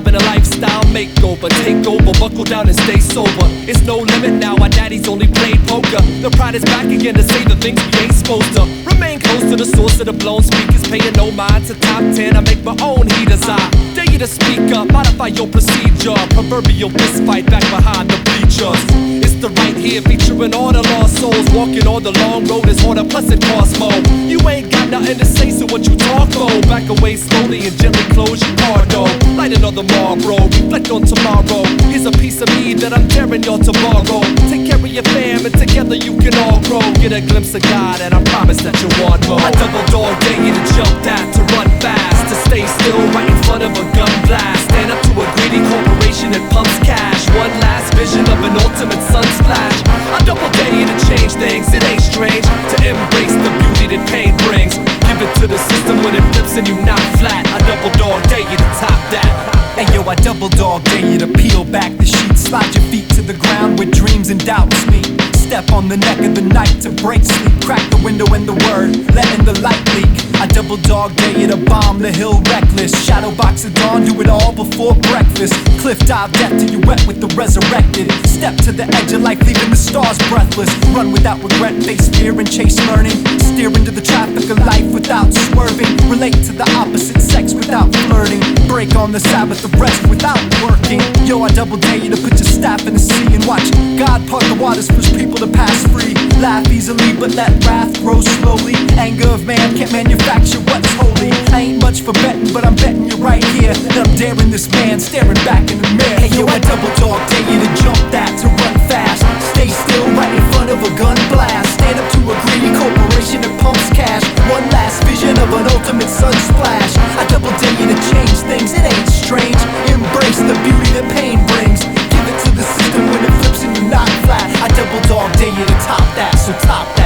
job and a lifestyle makeover. Take over, buckle down and stay sober. It's no limit now, our daddy's only played poker. The pride is back again to say the things we ain't supposed to. Remain close to the source of the blown speakers, paying no mind to top 10. I make my own heaters. I dare you to speak up, modify your procedure. Proverbial fist fight back behind the bleachers. It's the right here featuring all the lost souls. Walking on the long road is harder, plus it costs more. You ain't got nothing to say, so what you talk for? Back away slowly and gently close your car door. Light another Marlboro, reflect on tomorrow. Here's a piece of me that I'm daring y'all to borrow. Take care of your fam and together you can all grow. Get a glimpse of God and I promise that you want more. I double dog dare you to jump that, to run fast, to stay still right in front of a gun blast. Stand up to a greedy corporation that pumps cash. One last vision of an ultimate sun splash. I double dare you to change things, it ain't strange to embrace the beauty that pain brings. Give it to the system when it flips and you knock flat. I double dog dare you to top that. Hey yo, I double dog dare you to peel back the sheets. Slide your feet to the ground where dreams and doubts meet. Step on the neck of the night to break sleep. Crack the window and the word, letting the light leak. I double dog dare you to bomb the hill reckless. Shadow box at dawn, do it all before breakfast. Cliff dive death till you wet with the resurrected. Step to the edge of life, leaving the stars breathless. Run without regret, face fear and chase learning. Steer into the traffic of life without swerving. Relate to the opposite sex without flirting. Break on the Sabbath of rest without working. Yo, I double dare you to put your staff in the sea and watch God part the waters for his people to pass free. Laugh easily but let wrath grow slowly. Anger of man can't manufacture what's holy. I ain't much for betting, but I'm betting you're right here. That I'm daring this man staring back in the mirror. Hey yo, I double dog dare you to jump that, to run fast. Stay still right in front of a gun blast. Stand up to a greedy corporation that pumps cash. One last vision of an ultimate sun splash. I double dare you to change things, it ain't strange. Embrace the beauty that pain brings. Give it to the system when it flips and you knock flat. I double dog dare you to top that, so top that.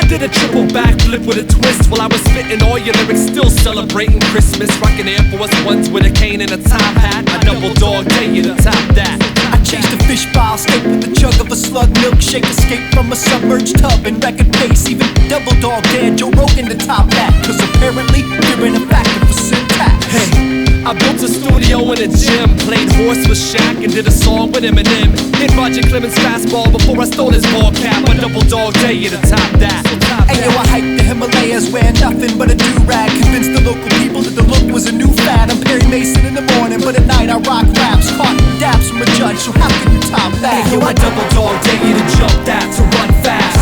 Did a triple backflip with a twist while I was spitting all your lyrics, still celebrating Christmas. Rocking Air Force Ones with a cane and a top hat. I double dog dare you to top that. I chased a fish ball steak with the chug of a slug milkshake. Escape from a submerged tub in record pace. Even double dog dared Joe Rogan to top that. Cause apparently you're in a factor for syntax. Hey, I built a studio in a gym, played horse with Shaq and did a song with Eminem. Hit Roger Clemens fastball before I stole his ball cap. I double dog dare you to top that. Hey yo, I hiked the Himalayas wearing nothing but a do-rag. Convinced the local people that the look was a new fad. I'm Perry Mason in the morning, but at night I rock raps. Caught dabs from a judge, so how can you top that? Hey yo, I double dog dare you to jump that, to run fast.